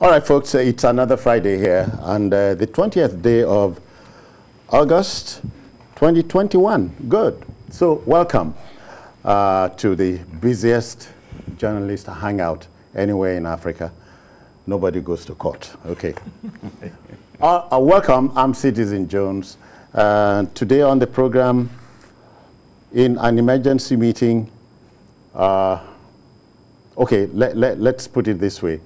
All right, folks, it's another Friday here, and the 20th day of August 2021. Good. So welcome to the busiest journalist hangout anywhere in Africa. Nobody goes to court. Okay. Welcome. I'm Citizen Jones. Today on the program, in an emergency meeting, okay, let's put it this way.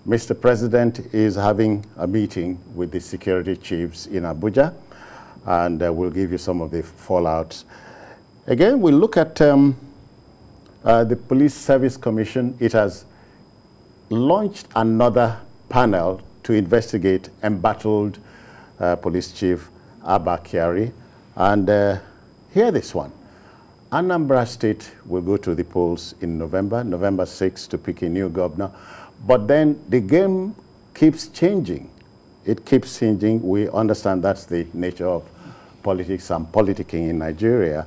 Mr. President is having a meeting with the security chiefs in Abuja, and we'll give you some of the fallouts. Again, we'll look at the Police Service Commission. It has launched another panel to investigate embattled Police Chief Abba Kyari. And hear this one. Anambra State will go to the polls in November 6th, to pick a new governor. But then the game keeps changing. It keeps changing. We understand that's the nature of politics and politicking in Nigeria.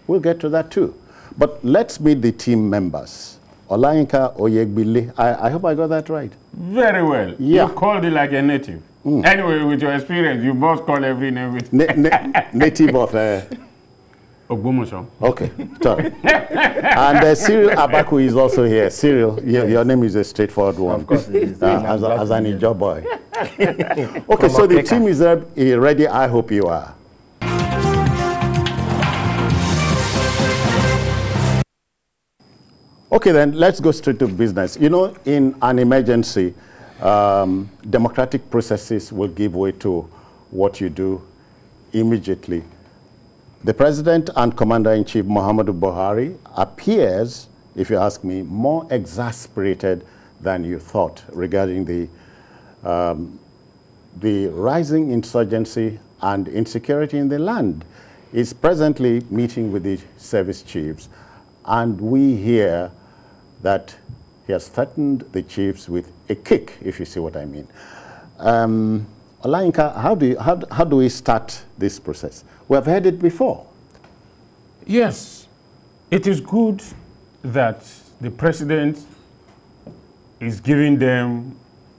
We'll get to that too. But let's meet the team members. Olayinka Oyegbile. I hope I got that right. Very well. Yeah. You called it like a native. Anyway, with your experience, you both call every name. Native of... Ogbomoso. Okay, sorry. And Cyril Abaku is also here. Cyril, your name is a straightforward one. Of course, it is. As an Ijaw boy. Okay, so the team is ready. I hope you are. Okay, then let's go straight to business. You know, in an emergency, democratic processes will give way to what you do immediately. The President and Commander-in-Chief, Muhammadu Buhari, appears, if you ask me, more exasperated than you thought regarding the rising insurgency and insecurity in the land. He's presently meeting with the service chiefs, and we hear that he has threatened the chiefs with a kick, if you see what I mean. Olayinka, how do we start this process? We have heard it before. Yes, it is good that the president is giving them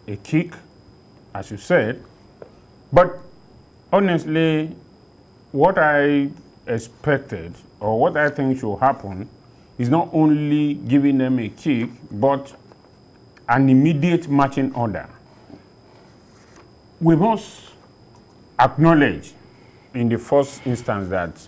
a kick, as you said, but honestly, what I expected or what I think should happen is not only giving them a kick, but an immediate marching order. We must acknowledge in the first instance that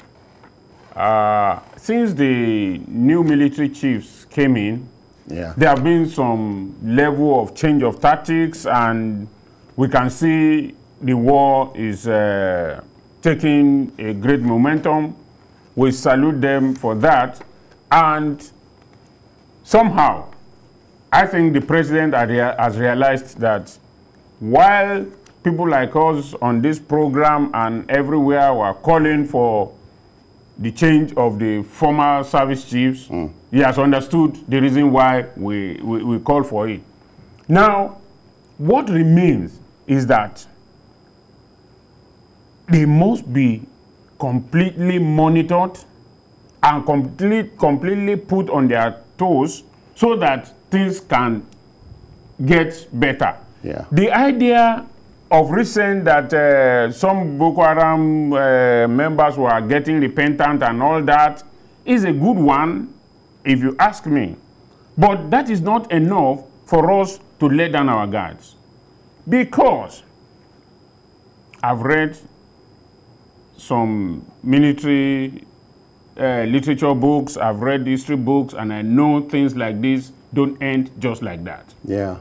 since the new military chiefs came in, there have been some level of change of tactics, and we can see the war is taking a great momentum. We salute them for that. And somehow, I think the president has realized that while people like us on this program and everywhere were calling for the change of the former service chiefs, he has understood the reason why we call for it. Now, what remains is that they must be completely monitored and completely put on their toes so that things can get better. Yeah. The idea of recent that some Boko Haram members were getting repentant and all that is a good one, if you ask me. But that is not enough for us to let down our guards. Because I've read some military literature books, I've read history books, and I know things like this don't end just like that. Yeah.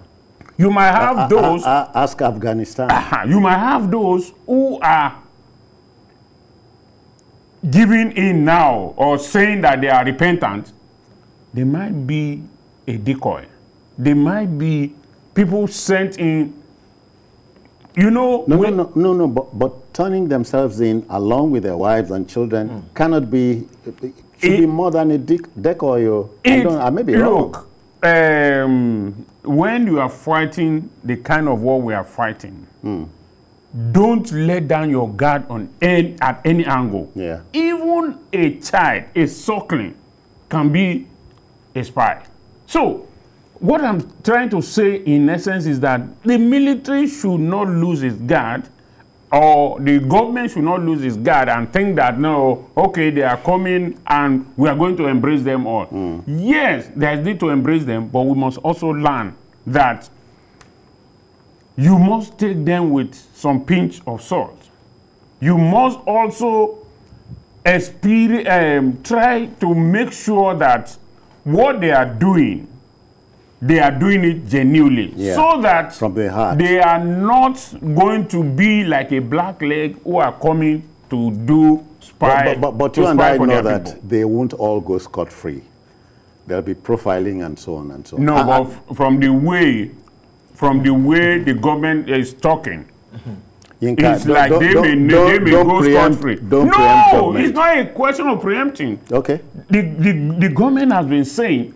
You might have those... ask Afghanistan. You might have those who are giving in now or saying that they are repentant. They might be a decoy. They might be people sent in. You know... No, but turning themselves in along with their wives and children cannot be... It should be more than a decoy. Or, I may be wrong. Look, when you are fighting the kind of war we are fighting, don't let down your guard at any angle. Yeah. Even a child, a suckling, can be a spy. So, what I'm trying to say in essence is that the military should not lose its guard, or the government should not lose its guard and think that, no, okay, they are coming and we are going to embrace them all. Yes, there's need to embrace them, but we must also learn that you must take them with some pinch of salt. You must also try to make sure that what they are doing it genuinely, so that from the heart. They are not going to be like a black leg who are coming to do spy. But you and I know that they won't all go scot-free. There'll be profiling and so on and so on. No, but from the way the government is talking, it's like they may go scot-free. No, it's not a question of preempting. Okay. The government has been saying,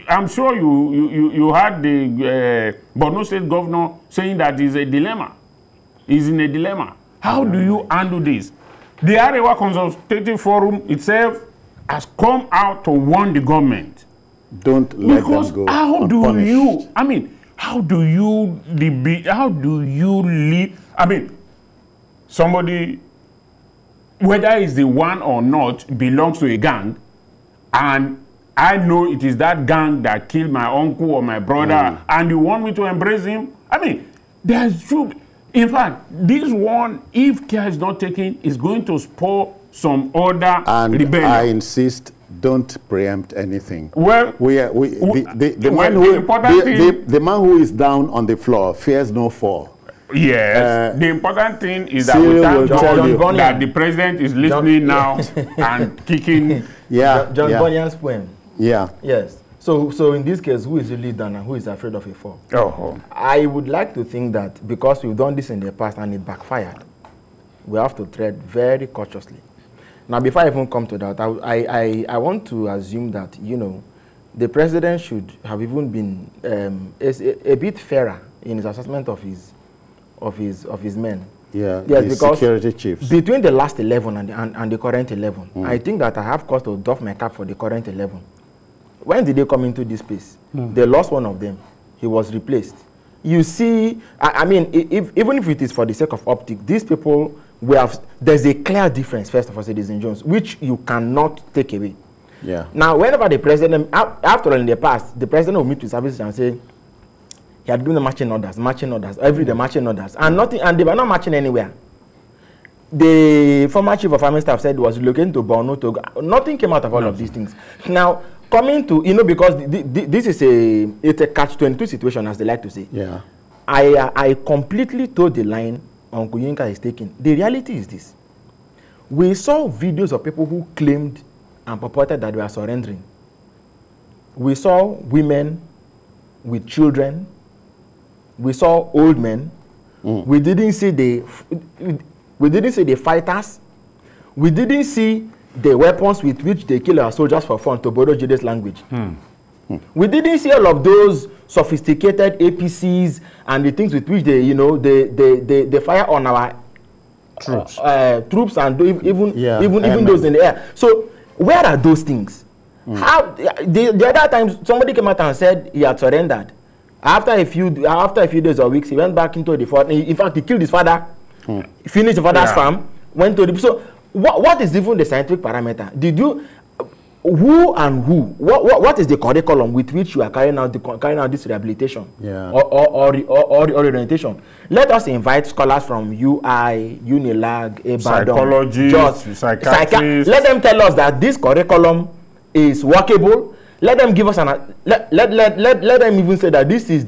I'm sure you heard the Borno State governor saying that is a dilemma. He's in a dilemma. How do you handle this? The Arewa Consultative Forum itself has come out to warn the government. Don't let them go unpunished. How do you live? Somebody, whether it's the one or not, belongs to a gang, and I know it is that gang that killed my uncle or my brother, and you want me to embrace him? There's truth. In fact, this one, if care is not taken, is going to spur some other rebellion. I insist, don't preempt anything. Well, the man who is down on the floor fears no fall. Yes. The important thing is that we thank God that the president is listening now and kicking. John Bunyan's poem. Yeah. Yes. So in this case, who is really done and who is afraid of a fall? I would like to think that because we've done this in the past and it backfired, we have to tread very cautiously. Now, before I even come to that, I want to assume that, the president should have even been a bit fairer in his assessment of his men. Yeah, yes, because security chiefs. Between the last 11 and the current 11, I think that I have cause to doff my cap for the current 11. When did they come into this space? They lost one of them. He was replaced. You see, even if it is for the sake of optics, these people, there's a clear difference, first of all, Citizen Jones, which you cannot take away. Yeah. Now, whenever the president, after all in the past, the president will meet with services and say, he had given the marching orders, every day marching orders, and they were not marching anywhere. The former chief of army staff said he was relocating to Borno, Togo. Nothing came out of all of these things. Now, coming to, because this is it's a catch-22 situation, as they like to say. Yeah. I completely told the line Uncle Yinka is taking. The reality is this. We saw videos of people who claimed and purported that they were surrendering. We saw women with children. We saw old men. We didn't see the fighters. We didn't see the weapons with which they kill our soldiers for fun, to borrow Jude's language. We didn't see all of those sophisticated APCs and the things with which they fire on our troops and even those in the air. So where are those things? How the other time somebody came out and said he had surrendered. After a few days or weeks, he went back into the fort. In fact, he killed his father, finished the father's farm, went to the. So what is even the scientific parameter? What is the curriculum with which you are carrying out this rehabilitation or orientation? Let us invite scholars from UI, Unilag, psychologists, psychiatrists. Let them tell us that this curriculum is workable. Let them give us let them even say that this is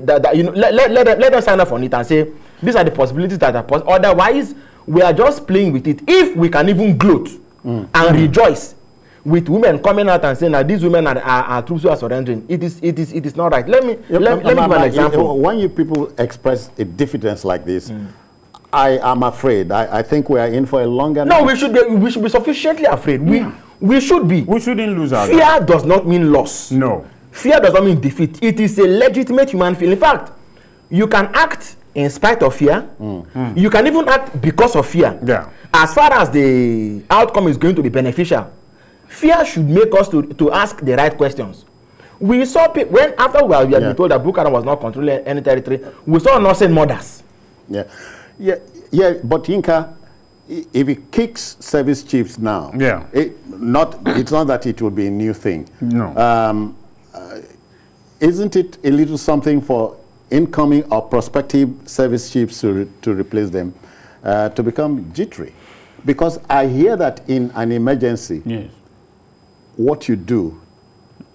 let them sign up on it and say these are the possibilities that are possible. Otherwise, we are just playing with it. If we can even gloat and rejoice with women coming out and saying that these women are troops who are surrendering, it is not right. Let me give an example. When you people express a diffidence like this, I am afraid. I think we are in for a longer. No, we should be sufficiently afraid. We should be. We shouldn't lose our fear does not mean loss. No. Fear does not mean defeat. It is a legitimate human feeling. In fact, you can act in spite of fear. You can even act because of fear. Yeah. As far as the outcome is going to be beneficial, fear should make us to ask the right questions. We saw people, when after we had been told that Boko Haram was not controlling any territory, we saw innocent mothers. Yeah, but Yinka, if it kicks service chiefs now, it's not that it will be a new thing. No. Isn't it a little something for incoming or prospective service chiefs to replace them, to become jittery? Because I hear that in an emergency, what you do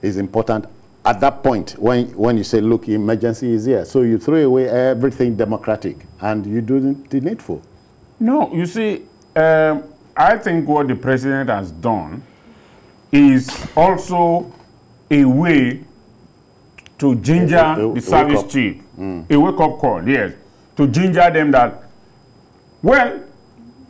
is important at that point when you say, look, emergency is here. So you throw away everything democratic and you do the needful. No, you see, I think what the president has done is also a way to ginger the service chief. A wake-up call, yes. To ginger them that, well,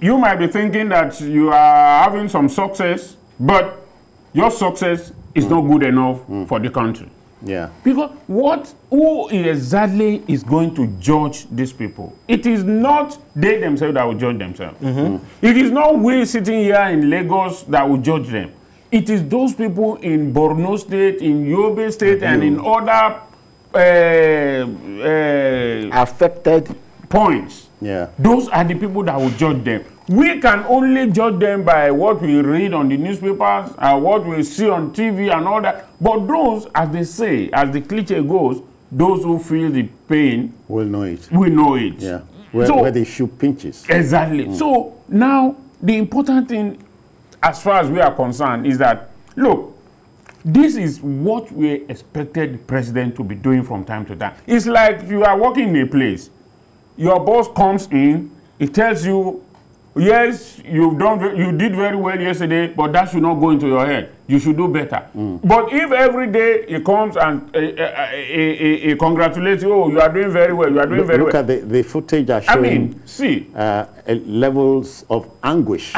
you might be thinking that you are having some success, but your success is not good enough for the country. Yeah. Because who exactly is going to judge these people? It is not they themselves that will judge themselves. It is not we sitting here in Lagos that will judge them. It is those people in Borno State, in Yobe State, and in other affected points. Yeah. Those are the people that will judge them. We can only judge them by what we read on the newspapers and what we see on TV and all that. But those, as they say, as the cliche goes, those who feel the pain will know it. We know it. Yeah. Where the shoe pinches. Exactly. So now the important thing, as far as we are concerned, is that, look, this is what we expected the president to be doing from time to time. It's like you are working in a place. Your boss comes in, he tells you, yes, you did very well yesterday, but that should not go into your head. You should do better. But if every day he comes and he congratulates you, oh, you are doing very well, you are doing very well. Look at the footage are showing, I mean, see, levels of anguish.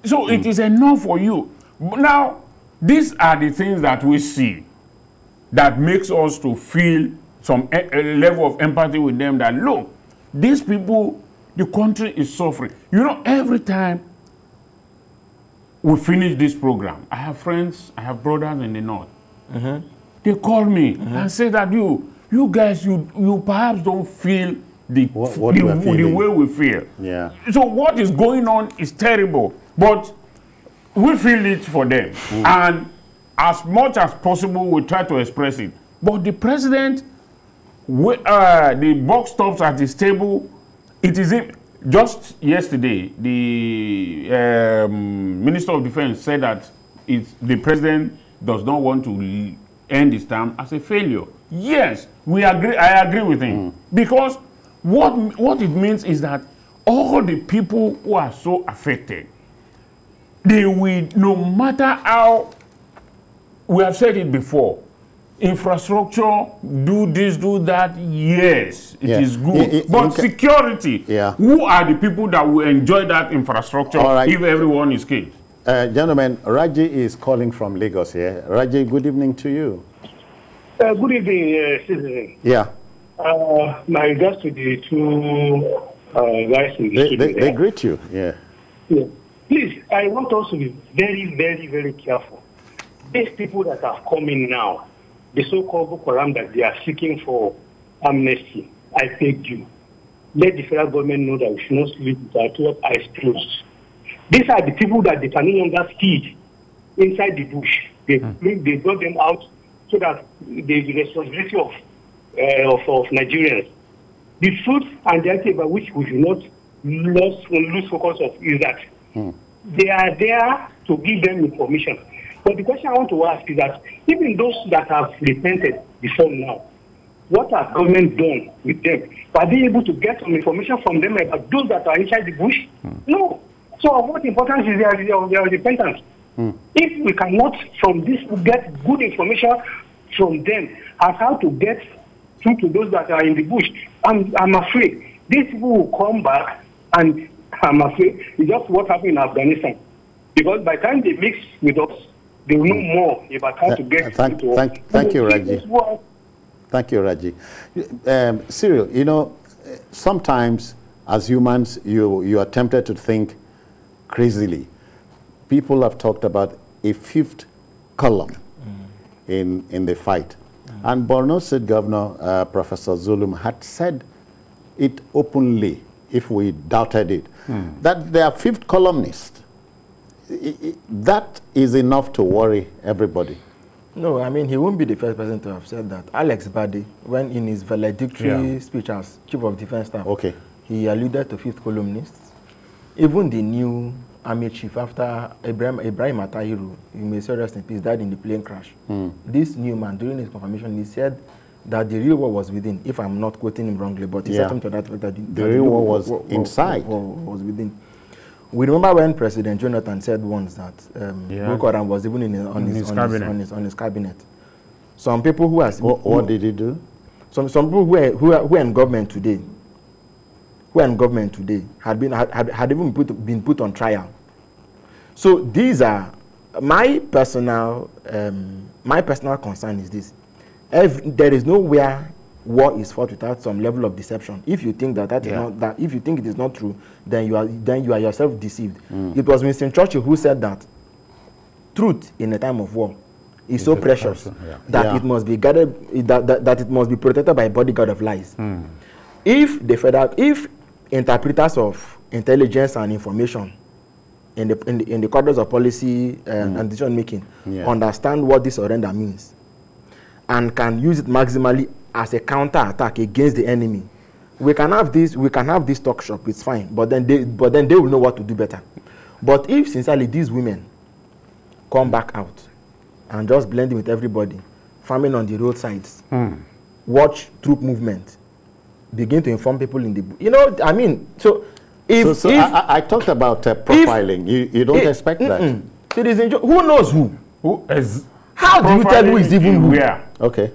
So it is enough for you. Now, these are the things that we see that makes us to feel some level of empathy with them, that, look, these people, the country is suffering. You know, every time we finish this program, I have friends, I have brothers in the north. They call me and say that you guys, you perhaps don't feel the way we feel. Yeah. So what is going on is terrible, but we feel it for them. And as much as possible, we try to express it. But the president, the buck stops at his table. It is just yesterday, the Minister of Defense said that the president does not want to end his term as a failure. Yes, we agree. I agree with him, because what it means is that all the people who are so affected, they will, no matter how, we have said it before, infrastructure, do this, do that, yes, it is good. But security, who are the people that will enjoy that infrastructure if everyone is killed? Gentlemen, Raji is calling from Lagos here. Raji, good evening to you. Good evening, citizen. Yeah. My regards to the two guys in the studio. They greet you, yeah. Please, I want us to be very, very, very careful. These people that are coming now, the so-called Boko Haram that they are seeking for amnesty, I beg you, let the federal government know that we should not sleep with our two eyes closed. These are the people that they can no longer feed inside the bush. They brought them out so that the responsibility of Nigerians. The truth and the idea by which we should not lose focus of is that they are there to give them information. But the question I want to ask is that even those that have repented before now, what has government done with them? Are they able to get some information from them about those that are inside the bush? No. So of what importance is their repentance? If we cannot from this get good information from them as how to get through to those that are in the bush, I'm afraid these people will come back, and I'm afraid it's just what happened in Afghanistan. Because by the time they mix with us, they will know more about how to get thank you, Raji. Thank you, Raji. Cyril, you know, sometimes as humans, you are tempted to think crazily. People have talked about a fifth column in the fight. And Borno State Governor, Professor Zulum, had said it openly, if we doubted it, that they are fifth columnists. That is enough to worry everybody. No, I mean, he won't be the first person to have said that. Alex Bade, when in his valedictory speech as Chief of Defense Staff, he alluded to fifth columnists. Even the new Army Chief, after Ibrahim Atahiru, he may say rest in peace, died in the plane crash. This new man, during his confirmation, he said that the real war was within, if I'm not quoting him wrongly, but he said something to that effect, that the real war was inside. Was within. We remember when President Jonathan said once that Boko Haram was even on his cabinet. Some people who are... What did he do? Some people who are in government today, had even been put on trial. So these are my personal concern is this: there is nowhere war is fought without some level of deception. If you think that is not that, if you think it is not true, then you are yourself deceived. It was Winston Churchill who said that truth in a time of war is so precious that it must be guarded, that it must be protected by a bodyguard of lies. If interpreters of intelligence and information in the corridors of policy and decision making understand what this surrender means and can use it maximally as a counter-attack against the enemy, we can have this talk shop, it's fine, but then they will know what to do better. But if sincerely these women come back out and just blend in with everybody, farming on the roadsides, watch troop movement, begin to inform people in the, I mean, so if I talked about profiling. You don't expect that. Citizen, who knows who? Who is? How do you tell who is even who? Where? Okay.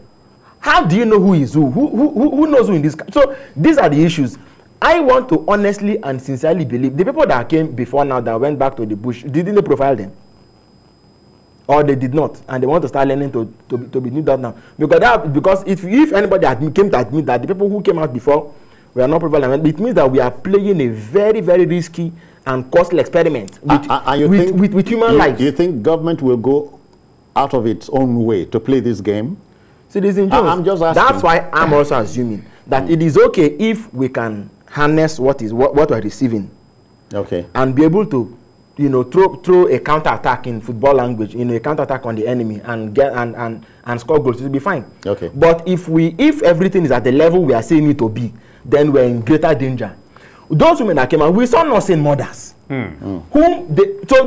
How do you know who is who? Who knows who in this? So these are the issues. I want to honestly and sincerely believe the people that came before now that went back to the bush, didn't they profile them? Or they did not, and they want to start learning to be new that now. Because if anybody came to admit that the people who came out before were not profiled, it means that we are playing a very, very risky and costly experiment with human lives. You think government will go out of its own way to play this game? Citizen Jones, I'm just asking. That's why I'm also assuming that it is okay if we can harness what we're receiving, and be able to, throw a counter attack in football language, a counter attack on the enemy and get and score goals. It'll be fine. But if everything is at the level we are saying it to be, then we're in greater danger. Those women that came out, we saw nursing mothers. So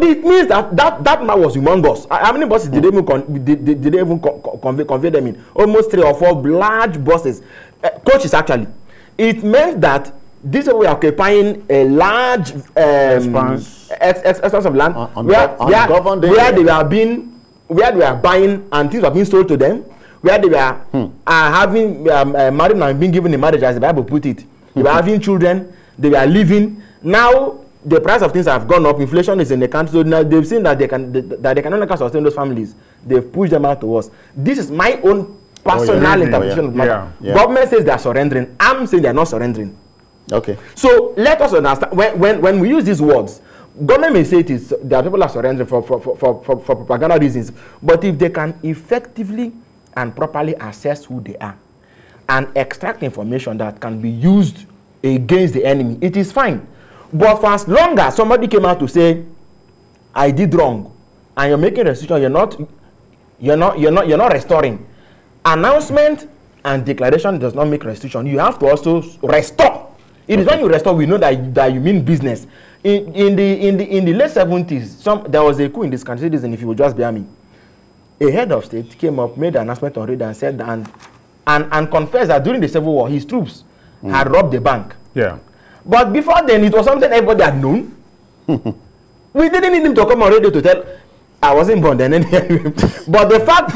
it means that man was humongous. How many buses did they even convey them in? Almost 3 or 4 large buses, coaches actually. It meant that these people were occupying a large expanse of land where they were buying and things were being sold to them, where they were having married and being given in marriage, as the Bible put it. They were having children. They were living. Now the price of things have gone up. Inflation is in the country. So now they've seen that they can no longer sustain those families. They've pushed them out to us. This is my own personal interpretation of the matter. Government says they are surrendering. I'm saying they are not surrendering. So let us understand when we use these words. Government may say there are people are surrendering for propaganda reasons, but if they can effectively and properly assess who they are and extract information that can be used against the enemy, it is fine. But for as long as somebody came out to say, I did wrong, and you're making restitution, you're not restoring. Announcement and declaration does not make restitution. You have to also restore. It is when you restore, we know that you mean business. In the late 70s, there was a coup in this country, and if you will just bear me, a head of state came up, made an announcement on radio and said and confessed that during the Civil War, his troops had robbed the bank. But before then, it was something everybody had known. We didn't need him to come on radio to tell. I wasn't born then anyway. But the fact,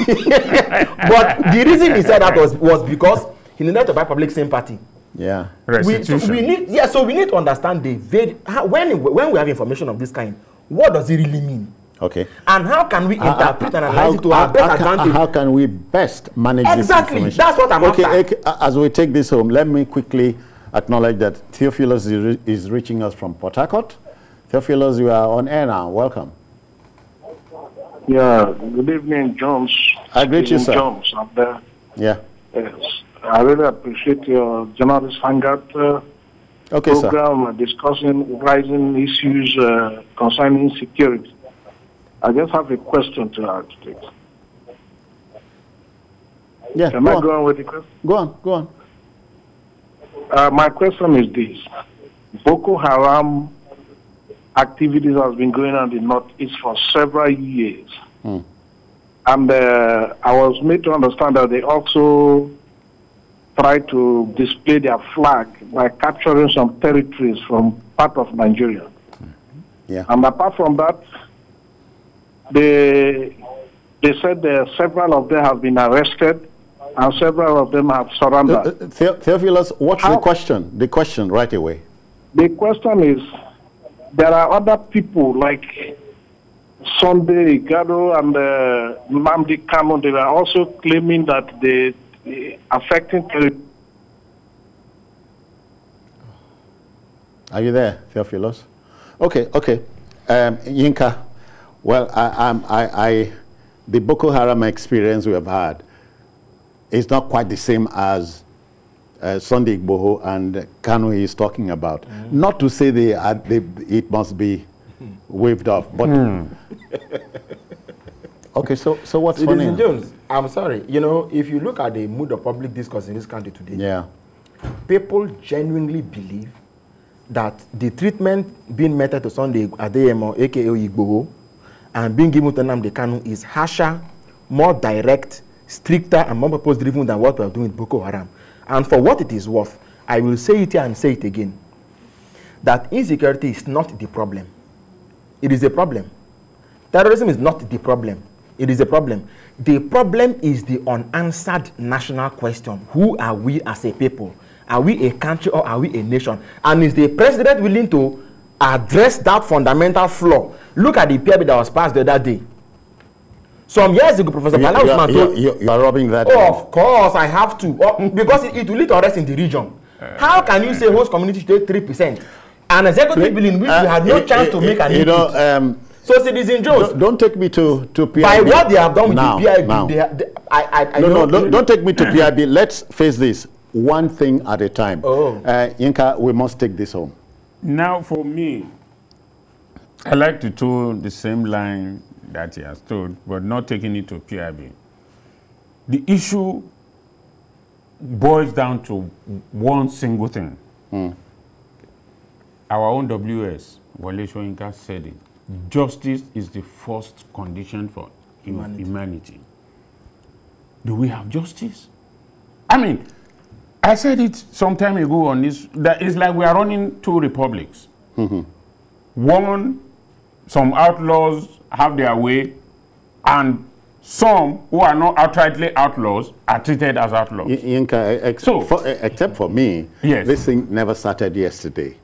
but the reason he said that was because he needed to buy public sympathy. Restitution. So we need to understand when we have information of this kind, what does it really mean? And how can we interpret and analyze it to our best advantage? How can we best manage this information? That's what I'm after. As we take this home, let me quickly acknowledge that Theophilus is reaching us from Port Harcourt. Theophilus, you are on air now. Welcome. Yeah, good evening, Jones. I greet you, sir. Jones up there. Yeah. Yes. I really appreciate your journalist Hangout program discussing rising issues concerning security. I just have a question to ask, please. Yeah, Can I go on with the question? Go on. My question is this. Boko Haram activities has been going on in the Northeast for several years. And I was made to understand that they also try to display their flag by capturing some territories from part of Nigeria. Yeah. And apart from that, they said that several of them have been arrested and several of them have surrendered. Theophilus, what's the question? The question right away. The question is, there are other people like Sunday Igado and Nnamdi Kanu. They are also claiming that they affecting territory. Are you there, Theophilus? Okay. Yinka, well, the Boko Haram experience we have had is not quite the same as Sunday Igboho and Kanu is talking about. Not to say it must be waved off, but okay. So what's funny? Ladies and Jones, I'm sorry. You know, if you look at the mood of public discourse in this country today, people genuinely believe that the treatment being meted to Sunday Adeyemo, aka Igboho, and being given to Nnamdi Kanu is harsher, more direct, stricter, and more purpose-driven than what we are doing with Boko Haram. And for what it is worth, I will say it here and say it again, that insecurity is not the problem. It is a problem. Terrorism is not the problem. It is a problem. The problem is the unanswered national question. Who are we as a people? Are we a country or are we a nation? And is the president willing to address that fundamental flaw? Look at the PIB that was passed the other day. Some years ago, Professor Bala Usman told... You are robbing that. Oh, of course, I have to. Because it will lead to arrest in the region. How can you say host community should take 3%? An executive bill in which we had no chance to make an input. So, Citizen Jones... Don't take me to PIB. By what they have done with the PIB... Don't take me to PIB. Let's face this one thing at a time. Yinka, we must take this home. Now, for me, I like to toe the same line that he has told, but not taking it to PIB. The issue boils down to one single thing. Our own WS, Wale Soyinka, said it. Justice is the first condition for humanity. Do we have justice? I mean, I said it some time ago on this, that it's like we are running two republics. One, some outlaws have their way, and some who are not outrightly outlaws are treated as outlaws. Yinka, except for me, this thing never started yesterday.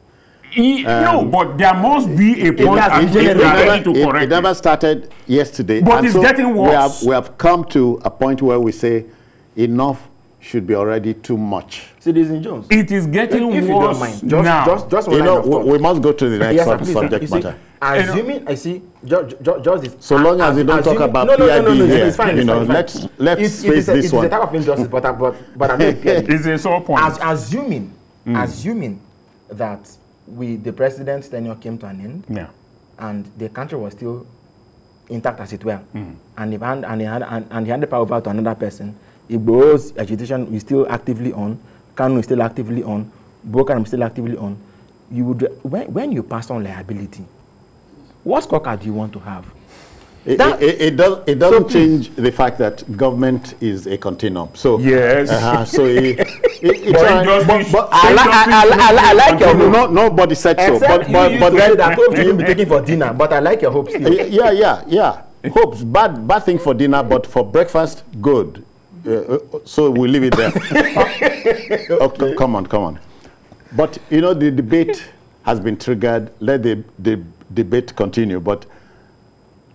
No, but there must be a point at which we are ready to correct it. It never started yesterday. But it's getting worse. We have come to a point where we say enough should be already too much. Citizen Jones. It is getting worse. If you don't mind, just one line of thought. We must go to the next subject matter. Assuming, I see, just this. So long as we don't talk about PIB here, it's fine. Let's face this one. It's a type of injustice, but I mean, it's a sore point. Assuming that the president's tenure came to an end, and the country was still intact as it were, and he handed power over to another person, Igbo's agitation is still actively on, Kanu is still actively on, Boko Haram is still actively on. You would, when you pass on liability, what scorecard do you want to have? It doesn't change the fact that government is a continuum. So yes, I like your hope. Nobody said so. But that hope you will be taking for dinner. But I like your hope still. Yeah. Hopes bad thing for dinner, but for breakfast good. So we leave it there. Okay, come on. But the debate has been triggered. Let the debate continue. But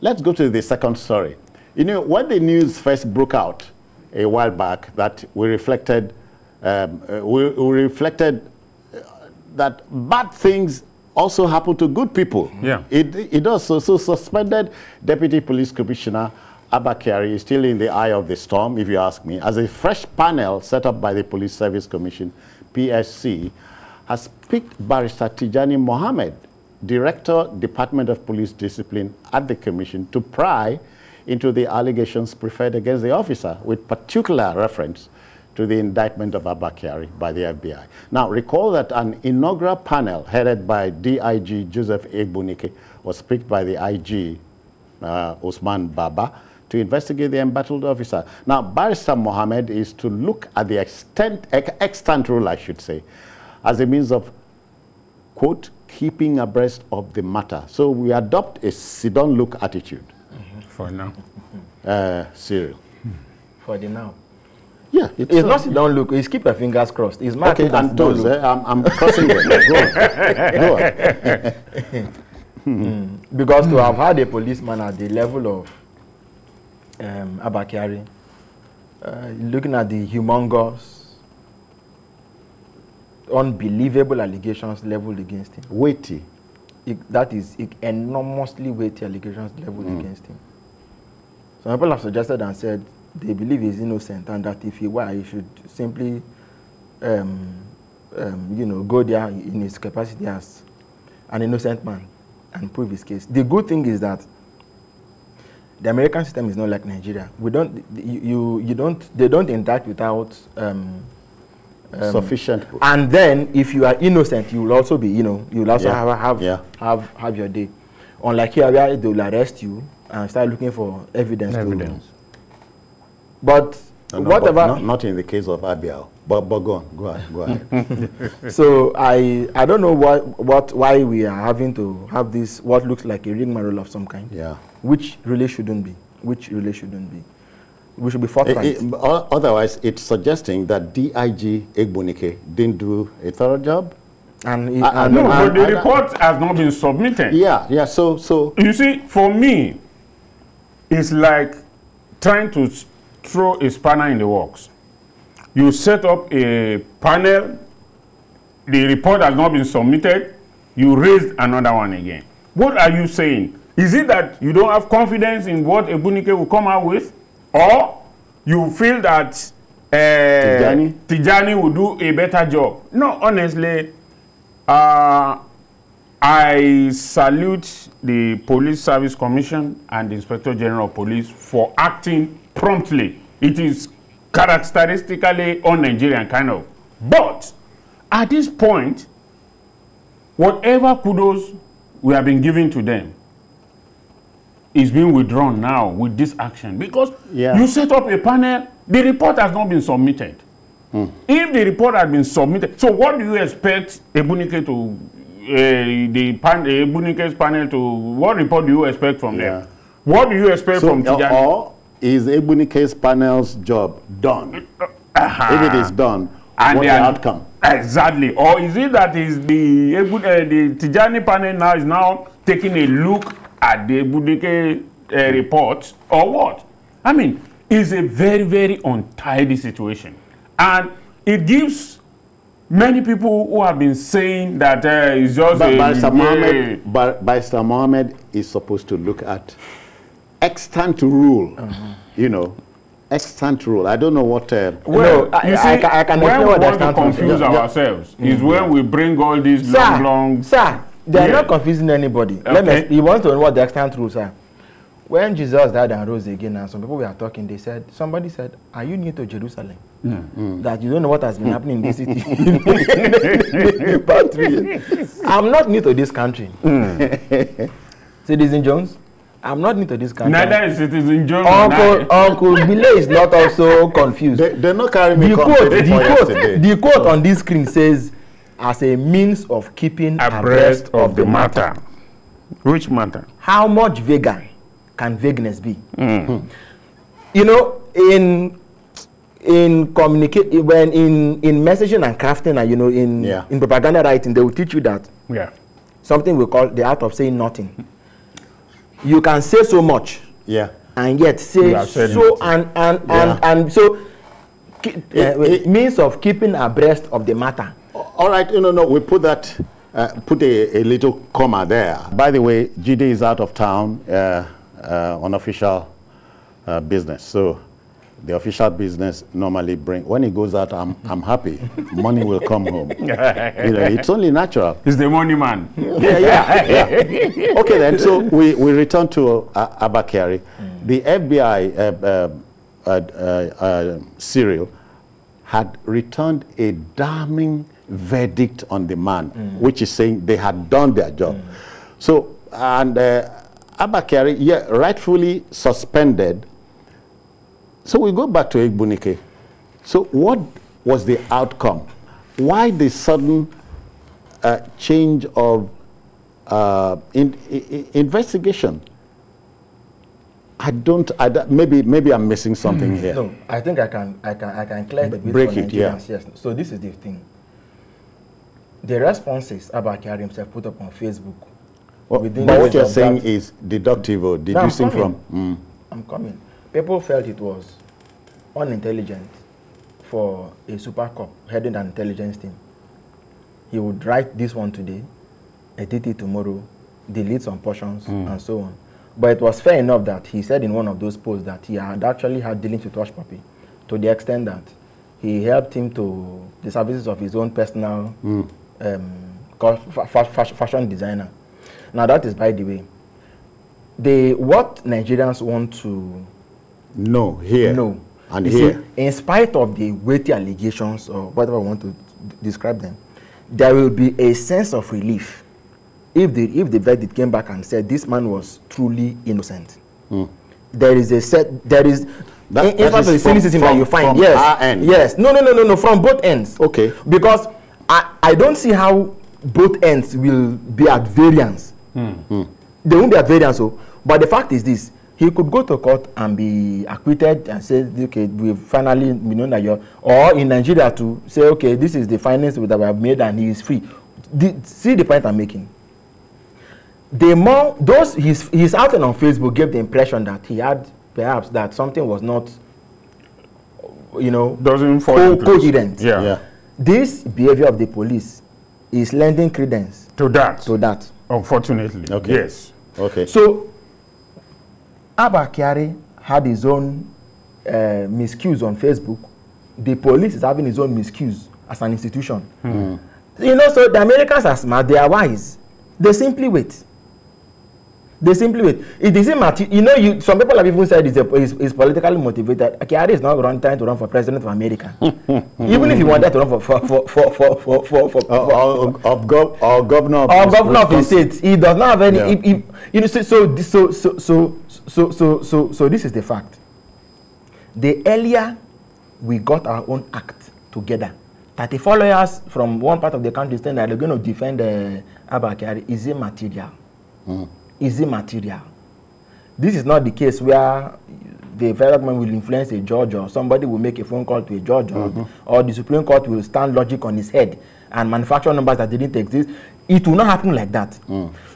let's go to the second story. When the news first broke out a while back, that we reflected that bad things also happen to good people. Yeah. It does. So suspended Deputy Police Commissioner Abba Kyari is still in the eye of the storm, if you ask me, as a fresh panel set up by the Police Service Commission, PSC, has picked Barrister Tijani Mohammed, Director, Department of Police Discipline at the Commission, to pry into the allegations preferred against the officer, with particular reference to the indictment of Abba Kyari by the FBI. Now, recall that an inaugural panel headed by DIG Joseph Egbunike was picked by the IG, Usman Baba, to investigate the embattled officer. Now, Barrister Mohammed is to look at the extant rule, I should say, as a means of, quote, keeping abreast of the matter. So we adopt a sit-down look attitude. For now. Cyril. For the now. Yeah. It's not sit-down look, it's keep your fingers crossed. It's my okay, and those, I'm crossing them. Go on. Because to have had a policeman at the level of Abba Kyari, looking at the humongous, unbelievable allegations leveled against him. Weighty. That is enormously weighty allegations leveled against him. Some people have suggested and said they believe he's innocent, and that if he were, he should simply, go there in his capacity as an innocent man and prove his case. The good thing is that the American system is not like Nigeria. We don't, they don't indict without sufficient. And then, if you are innocent, you will also be, you will also have your day. Unlike here, where they will arrest you and start looking for evidence. But whatever. Not in the case of Abiel. But go on. So I don't know why we are having to have this what looks like a rigmarole of some kind. Yeah. Which really shouldn't be. We should be forthright. Otherwise, it's suggesting that DIG Egbunike didn't do a thorough job. But the report has not been submitted. Yeah. So you see, for me, it's like trying to throw a spanner in the works. You set up a panel, the report has not been submitted, you raised another one again. What are you saying? Is it that you don't have confidence in what Egbunike will come out with? Or you feel that Tijani will do a better job? No, honestly, I salute the Police Service Commission and the Inspector General of Police for acting promptly. It is characteristically un-Nigerian kind of. But at this point, whatever kudos we have been giving to them is being withdrawn now with this action, because you set up a panel, the report has not been submitted. If the report had been submitted, so what do you expect Egbunike to, Ebunike's panel to, what report do you expect from them? What do you expect from Tijani? Or is Ebunike's panel's job done? If it is done, what's the outcome? Exactly. Or is it that is the Tijani panel now is now taking a look at the Egbunike report, or what? I mean, it's a very, very untidy situation. And it gives many people who have been saying that it's just Barrister Mohammed is supposed to look at extant rule, extant rule. I don't know what... I can when we want to confuse ourselves is when we bring all these long... Sir, they are not confusing anybody. Okay. You want to know what the extant rules are. When Jesus died and rose again, and some people were talking, somebody said, are you new to Jerusalem? That you don't know what has been happening in this city in about 3 years. I'm not new to this country. Citizen Jones, I'm not new to this country. Neither is Citizen Jones. Uncle Bile is not also confused. They're not carrying me the quote on this screen says, as a means of keeping abreast of the matter. Which matter? How much vaguer can vagueness be? You know, in communicate, when in messaging and crafting, and in propaganda writing, they will teach you that something we call the art of saying nothing. You can say so much, and yet say so and so. Means of keeping abreast of the matter. All right, no, we put that put a little comma there. By the way, Jide is out of town on official business. So the official business normally when he goes out, I'm happy. Money will come home. It's only natural. He's the money man. Yeah. Okay, then, so we return to Abba Kyari. The FBI Cyril had returned a damning verdict on the man, which is saying they had done their job. So, and Abba Kyari, rightfully suspended. So we go back to Egbunike. So what was the outcome? Why the sudden change of investigation? Maybe I'm missing something here. No, I think I can clear the break it. Yeah. Yes. So this is the thing. The responses Abba Kyari himself put up on Facebook. But what you're saying is deductive or deducing from. I'm coming. People felt it was unintelligent for a super cop heading an intelligence team. He would write this one today, edit it tomorrow, delete some portions, and so on. But it was fair enough that he said in one of those posts that he had actually had dealings with Hush Puppy, to the extent that he helped him to the services of his own personal fashion designer. Now that is by the way. What Nigerians want to know here and here, here, in spite of the weighty allegations or whatever I want to describe them, there will be a sense of relief if the verdict came back and said this man was truly innocent. There is a cynicism that you find. Yes, our end. Yes. No, from both ends. Okay. Because I don't see how both ends will be at variance. They won't be at variance. But the fact is this: he could go to court and be acquitted and say, okay, we know that you're, or in Nigeria to say, okay, this is the findings that we have made and he is free. See the point I'm making. The more his outing on Facebook gave the impression that he had perhaps that something was not, doesn't fall coherent. Yeah. This behavior of the police is lending credence to that. Unfortunately. Okay. Yes. Okay. So Abba Kyari had his own miscues on Facebook. The police is having his own miscues as an institution. So the Americans are smart, they are wise. They simply wait. It isn't matter. Some people have even said it's politically motivated. Kyari is not trying to run for president of America. Even if he wanted to run for governor of his state, he does not have any. So this is the fact. The earlier we got our own act together, 34 lawyers from one part of the country saying that they're going to defend Abba Kyari is immaterial. Is immaterial. This is not the case where the federal government will influence a judge or somebody will make a phone call to a judge or the Supreme Court will stand logic on his head and manufacture numbers that didn't exist. It will not happen like that.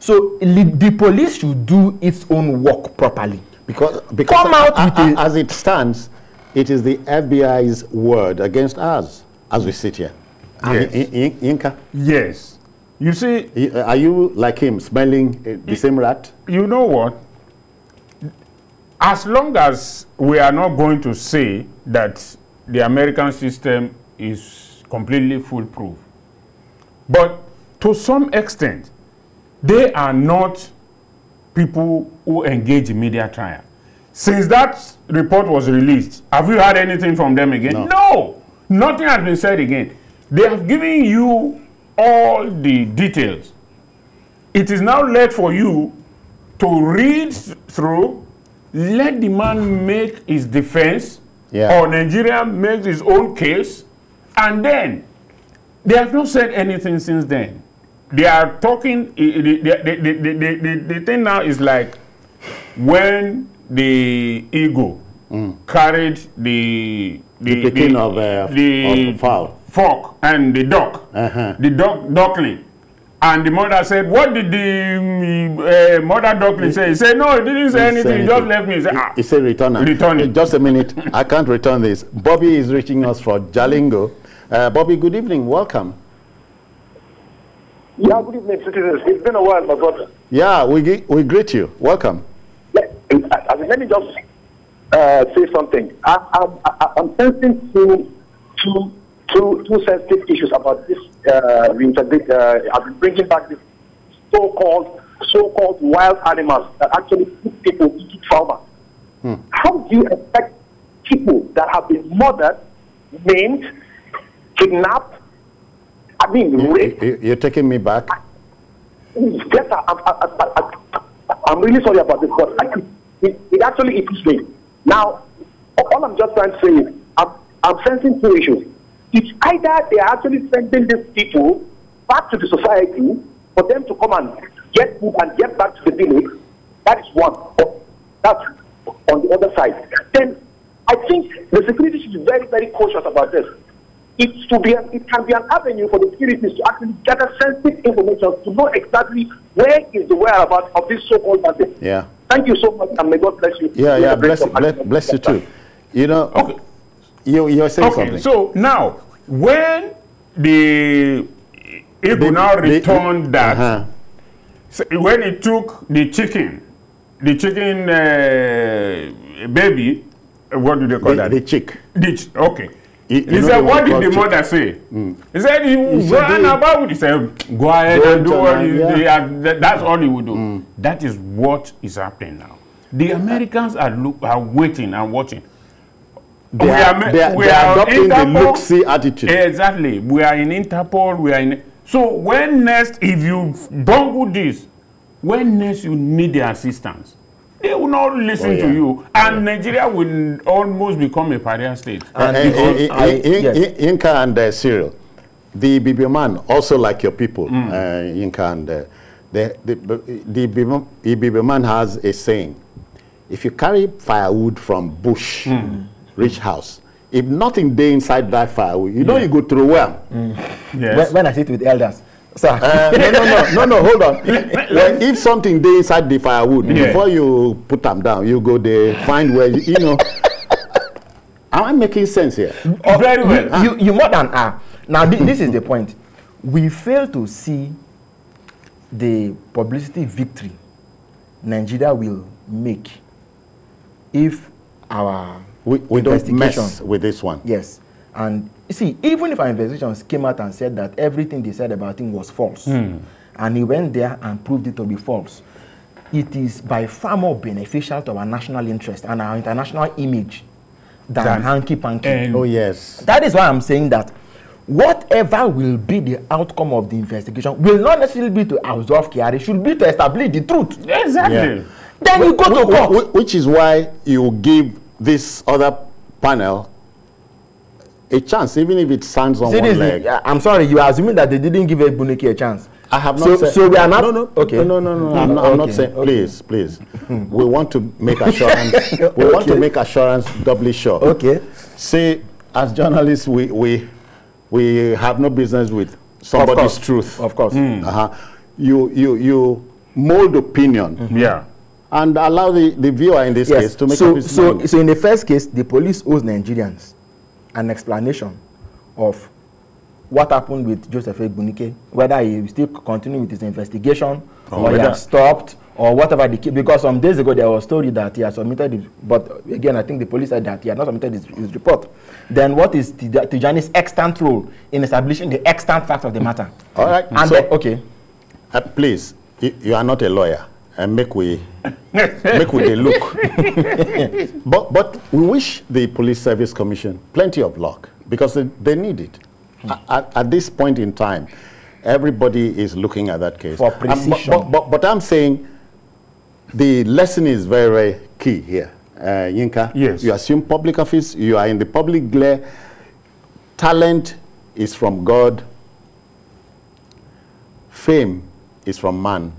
So the police should do its own work properly. Because come out with as it stands, it is the FBI's word against us as we sit here. Yes. Yinka? Yes. You see, are you like him, smelling the same rat? You know what? As long as we are not going to say that the American system is completely foolproof, but to some extent, they are not people who engage in media trial. Since that report was released, have you heard anything from them again? No, nothing has been said again. They have given you all the details. It is now left for you to read through, let the man make his defense, or Nigeria makes his own case, and then they have not said anything since then. They are talking, the thing now is like when the eagle carried the picking of fowl. Fork and the duck, the duckling, and the mother said, "What did the mother duckling say?" He said, "No, he didn't say anything. He just left me." He said, he said, "Return it." Just a minute, I can't return this. Bobby is reaching us for Jalingo. Bobby, good evening. Welcome. Yeah, good evening, citizens. It's been a while, my brother. Yeah, we greet you. Welcome. Let me just say something. I'm sensing two sensitive issues about this. I've been bringing back this so-called wild animals that actually put people into trauma. How do you expect people that have been murdered, maimed, kidnapped, raped? You're taking me back? Yes, I'm really sorry about this, but it actually eats me. Now, all I'm just trying to say is I'm sensing two issues. It's either they are actually sending these people back to the society for them to come and get food and get back to the village. That is one. That's on the other side. Then I think the security should be very, very cautious about this. It can be an avenue for the securities to actually gather sensitive information to know exactly where is the whereabouts of this so-called bandit. Yeah. Thank you so much, and may God bless you. Yeah, bless you too. You know, okay. You're saying something. So now, when the Igbo now returned that, so when he took the chicken baby, what do they call that? The chick. Okay. He said, what did the mother say? He said, he ran about. He said, go ahead and do what that's all he would do. That is what is happening now. The Americans are waiting and watching. They are adopting the look-see attitude. Exactly. We are in Interpol. We are in. So when next, if you bungle this, when next you need their assistance, they will not listen to you, and Nigeria will almost become a pariah state. Inca and Cyril, the Ibibio man also like your people, Inca and the Ibibio man has a saying: if you carry firewood from bush, reach house, if nothing there inside that firewood, you know you go through well. Yes. When I sit with elders. No, hold on. If something there inside the firewood, before you put them down, you go there, find where, you know. Am I making sense here? Very well. You more than are. Now, this is the point. We fail to see the publicity victory Nigeria will make if our we don't mess with this one. Yes. And you see, even if our investigations came out and said that everything they said about him was false, and he went there and proved it to be false, it is by far more beneficial to our national interest and our international image than hanky-panky. Oh, yes. That is why I'm saying that whatever will be the outcome of the investigation will not necessarily be to absolve Kyari, it should be to establish the truth. Exactly. Yeah. Then you go to court. Which is why you give this other panel a chance, even if it stands on one leg. I'm sorry, you are assuming that they didn't give Ebunike a chance. I have not said. So we are not. Okay. No. I'm not saying. Okay. Please. We want to make assurance. We want to make assurance doubly sure. Okay. See, as journalists, we have no business with somebody's truth. Of course. You mold opinion. Yeah. And allow the viewer in this case to make up his mind. So in the first case, the police owes Nigerians an explanation of what happened with Joseph Egbunike, whether he still continuing with his investigation or he has stopped or whatever the case. Because some days ago there was a story that he had submitted it, but again I think the police said that he had not submitted his report. Then what is Tijani's extant role in establishing the extant facts of the matter? All right. And so, okay. Please, you are not a lawyer, and make we the look. but we wish the Police Service Commission plenty of luck, because they need it. At this point in time, everybody is looking at that case. For precision. But I'm saying the lesson is very, very key here. Yinka, yes. You assume public office, you are in the public glare. Talent is from God. Fame is from man.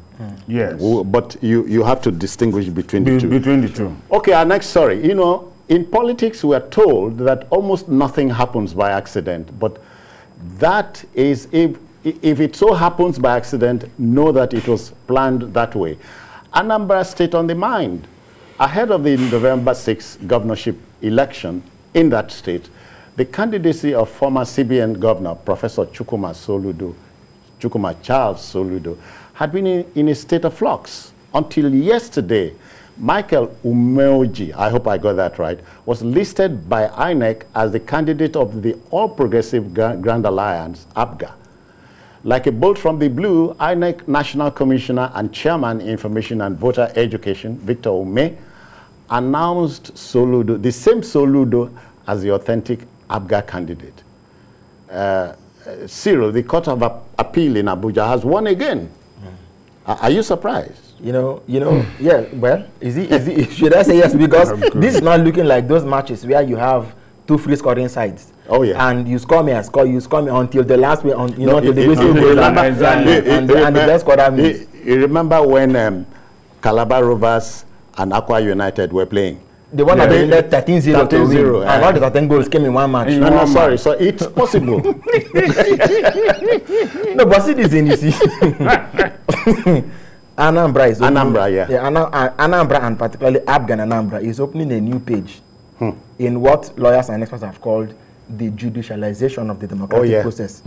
Yes. But you have to distinguish between the two. Between the two. Okay, our next story. You know, in politics, we are told that almost nothing happens by accident. But that is, if it so happens by accident, know that it was planned that way. Anambra State on the mind. Ahead of the November 6th governorship election in that state, the candidacy of former CBN Governor, Professor Chukwuma Soludo, Chukwuma Charles Soludo, had been in a state of flux until yesterday. Michael Umeoji, I hope I got that right, was listed by INEC as the candidate of the All Progressive Grand Alliance, APGA. Like a bolt from the blue, INEC National Commissioner and Chairman Information and Voter Education, Victor Ume, announced Soludo, the same Soludo as the authentic APGA candidate. Cyril, the Court of Appeal in Abuja, has won again. Are you surprised? Yeah, well, should I say yes? Because this is not looking like those matches where you have two free scoring sides. Oh, yeah. And you score me, I score, you score me until the last way, until the whistle goes and the best scorer wins. You remember when Calabar Rovers and Aqua United were playing? The one that ended 13-0 to win. And all the 13 goals came in one match. No, sorry. So it's possible. No, but citizen, you see. Anambra is opening, Anambra and particularly Abga and Anambra is opening a new page in what lawyers and experts have called the judicialization of the democratic process,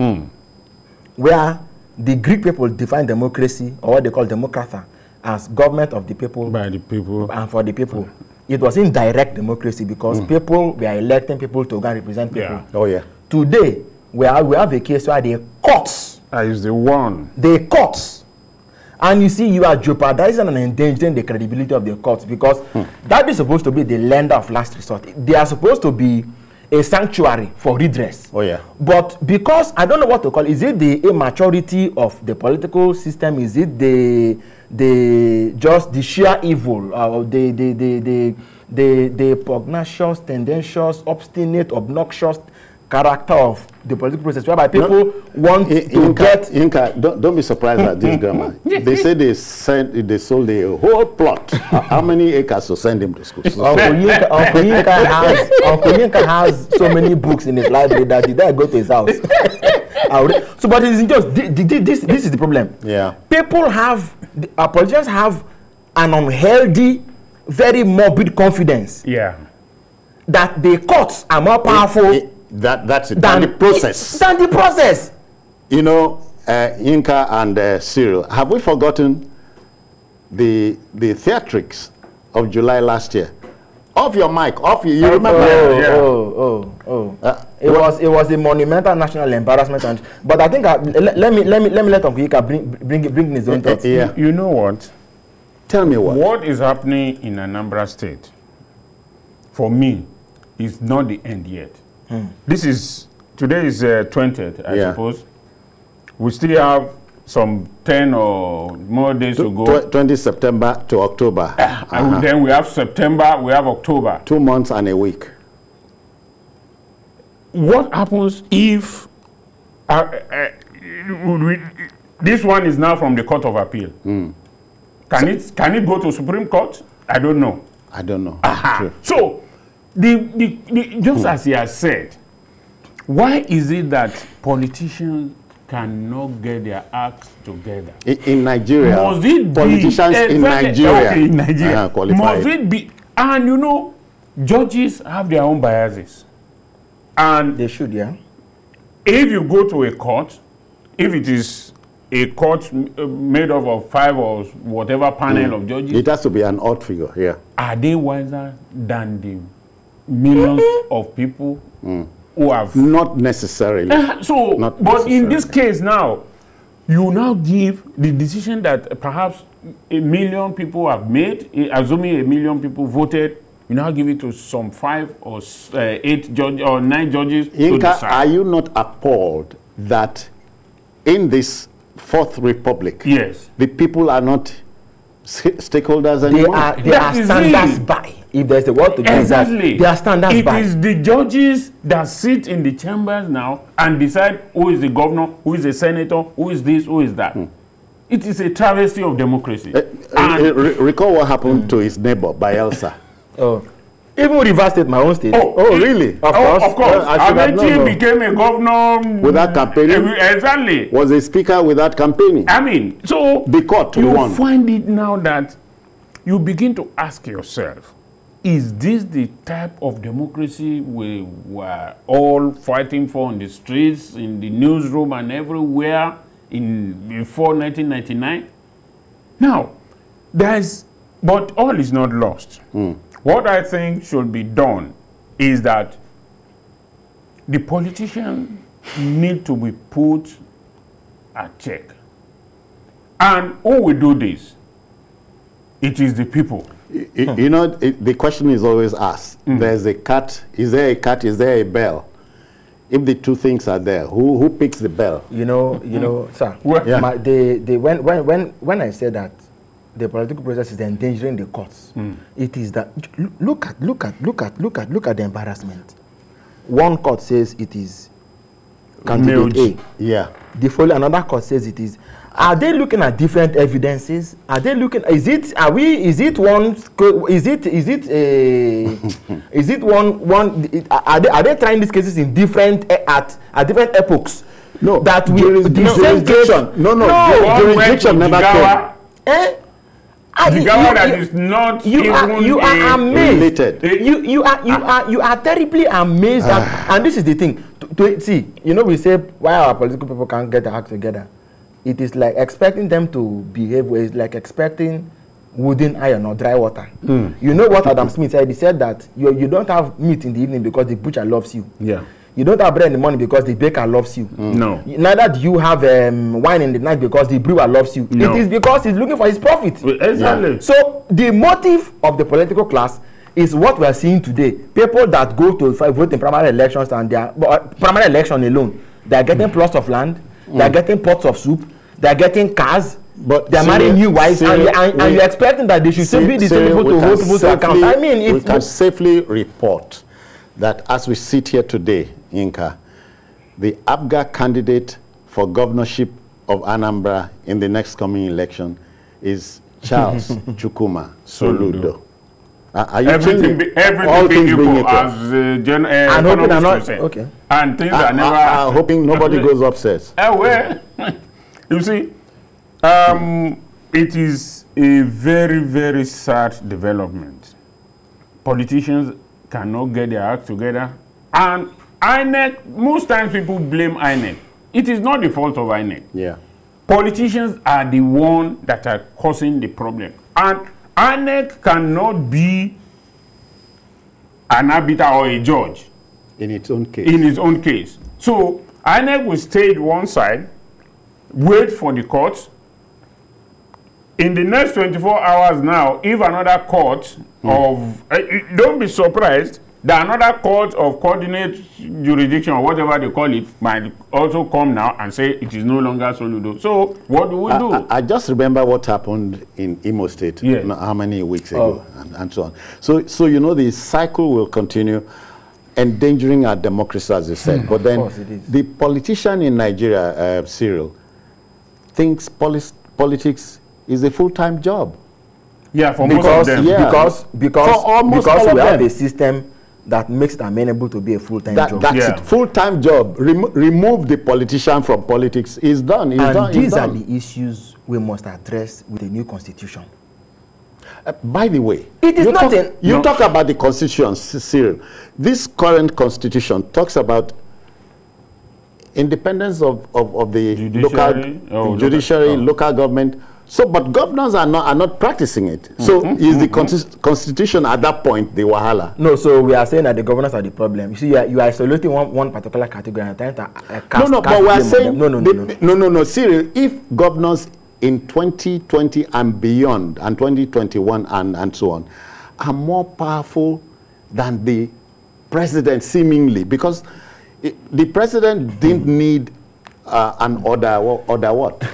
where the Greek people define democracy, or what they call democratia, as government of the people, by the people, and for the people. It was indirect democracy because people were electing people to go and represent people. Oh yeah. Today, we have a case where the courts. Is the one. The courts. And you see, you are jeopardizing and endangering the credibility of the courts because that is supposed to be the lender of last resort. They are supposed to be a sanctuary for redress. Oh yeah. But because I don't know what to call it, is it the immaturity of the political system? Is it just the sheer evil, the pugnacious, tendentious, obstinate, obnoxious character of the political process, whereby people want to get... Inca, don't be surprised at this grammar. They say they sold a whole plot. How many acres to send him to school? Uncle Yinka has so many books in his library that the day go to his house. So, but it's just, this is the problem. Yeah. People have, politicians have an unhealthy, very morbid confidence. Yeah. That the courts are more powerful that's it. Than the process. Than the process. You know, Inca and Cyril, have we forgotten the theatrics of July last year? Off your mic, off you remember? It was a monumental national embarrassment. But I think let me let Uncle Ika bring his own thoughts. Yeah. You know what? Tell me what. What is happening in Anambra State, for me, is not the end yet. Today is 20th, I suppose. We still have some 10 or more days to go. 20 September to October. And then we have September, we have October. 2 months and a week. What happens if this one is now from the Court of Appeal? Can it go to Supreme Court? I don't know. I don't know. So, just as he has said, why is it that politicians cannot get their acts together? In Nigeria, must it politicians in Nigeria, okay, in Nigeria must it be? And you know, judges have their own biases, and they should, yeah. If you go to a court, if it is a court made up of 5 or whatever panel of judges, it has to be an odd figure. Yeah. Are they wiser than the millions of people who have... Not necessarily. But in this case now, you now give the decision that perhaps 1 million people have made, assuming 1 million people voted, you now give it to some 5 or 8 judges or 9 judges to decide. Are you not appalled that in this Fourth Republic, the people are not stakeholders anymore? They are standards by. If there's a word to do, exactly. They are standards by. It is the judges that sit in the chambers now and decide who is the governor, who is the senator, who is this, who is that. It is a travesty of democracy. Recall what happened to his neighbor, Bielsa. Even reversed it, my own state. Really? Of course. Amechi became a governor without campaigning. Exactly. Was a speaker without campaigning. I mean, so the court won. Find it now that you begin to ask yourself, is this the type of democracy we were all fighting for in the streets, in the newsroom and everywhere before 1999. Now, but all is not lost. What I think should be done is that the politicians need to be put at check. And who will do this? It is the people. You know, the question is always asked. There's a cat. Is there a cat? Is there a bell? If the two things are there, who picks the bell? You know, sir. When I say that the political process is endangering the courts, it is that look at the embarrassment. One court says it is candidate A. Yeah. The following another court says it is. Are they looking at different evidences? Are they looking? Is it one? Are they trying these cases in different at different epochs? No. That jurisdiction. No. Jurisdiction never came. You are amazed. You are terribly amazed at, and this is the thing. See, we say why our political people can't get their act together. It is like expecting them to behave where it's like expecting wooden iron or dry water. You know what Adam Smith said? He said that you don't have meat in the evening because the butcher loves you. Yeah. You don't have bread in the morning because the baker loves you. No. Neither do you have wine in the night because the brewer loves you. No. It is because he's looking for his profit. Exactly. Yeah. So the motive of the political class is what we are seeing today. People that go to vote in primary elections and primary election alone, they are getting plots of land, they are getting pots of soup, they are getting cars, but they are marrying new wives, and you're expecting that they should still be the same people to hold people's account. I mean, we can safely report that as we sit here today, Inka, the APGA candidate for governorship of Anambra in the next coming election is Charles Chukwuma Soludo. Are you everything being equal, as economists say. Okay. And things are never... hoping nobody goes upstairs. Well, you see, it is a very, very sad development. Politicians cannot get their act together. And INEC, most times people blame INEC. It is not the fault of INEC. Yeah. Politicians are the ones that are causing the problem. And INEC cannot be an arbiter or a judge. In its own case. In its own case. So INEC will stay one side, wait for the courts. In the next 24 hours now, if another court don't be surprised that another court of coordinate jurisdiction or whatever they call it might also come now and say it is no longer Soludo. So what do we do? I just remember what happened in Imo State, how many weeks ago, and so on. So the cycle will continue, endangering our democracy, as you said. But then the politician in Nigeria, Cyril, thinks politics is a full-time job. Yeah, for most of them. Because we have a system that makes it amenable to be a full-time job. That's it. Full-time job. Remove the politician from politics. It's done. These are the issues we must address with the new constitution. By the way, it is nothing. You talk about the constitution, Cyril. This current constitution talks about independence of the judiciary, local government. So, but governors are not practicing it. So, is the constitution at that point the wahala? No. So we are saying that the governors are the problem. You see, you are isolating one particular category and trying to cast. But we are saying no. Cyril, if governors in 2020 and beyond, and 2021 and so on, are more powerful than the president, seemingly, because the president didn't need an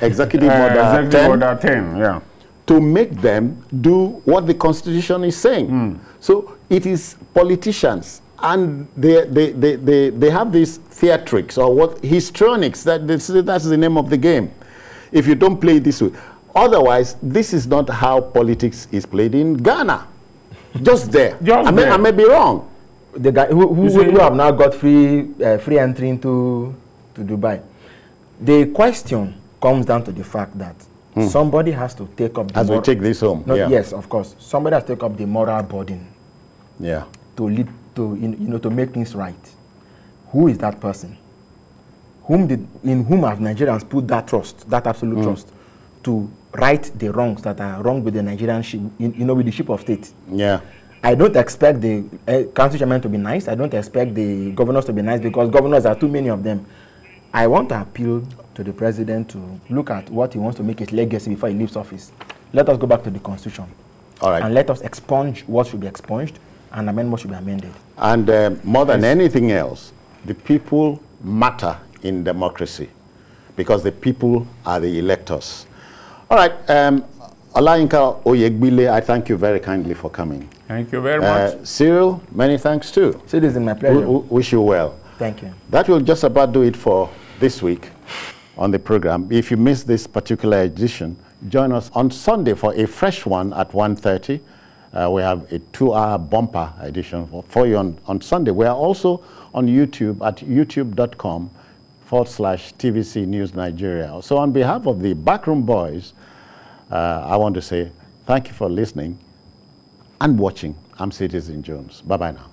executive order 10, yeah, to make them do what the constitution is saying. So it is politicians, and they have these theatrics or histrionics. That's the name of the game. If you don't play it this way, otherwise this is not how politics is played in Ghana. Just there. I may be wrong. The guy who have now got free entry into Dubai. The question comes down to the fact that somebody has to take up the we take this home. Yes, of course. Somebody has to take up the moral burden. Yeah. To lead to to make things right. Who is that person? in whom have Nigerians put that trust, that absolute trust, to right the wrongs that are wrong with the Nigerian ship, with the ship of state. Yeah. I don't expect the council chairman to be nice. I don't expect the governors to be nice, because governors are too many of them. I want to appeal to the president to look at what he wants to make his legacy before he leaves office. Let us go back to the constitution. All right. And let us expunge what should be expunged and amend what should be amended. And more than anything else, the people matter in democracy, because the people are the electors. All right. Olayinka Oyegbile, I thank you very kindly for coming. Thank you very much. Cyril, many thanks too. Citizen, my pleasure. Wish you well. Thank you. That will just about do it for this week on the program. If you missed this particular edition, join us on Sunday for a fresh one at 1:30. We have a 2-hour bumper edition for you on Sunday. We are also on YouTube at youtube.com/TVC News Nigeria. So on behalf of the Backroom Boys, I want to say thank you for listening and watching. I'm Citizen Jones. Bye-bye now.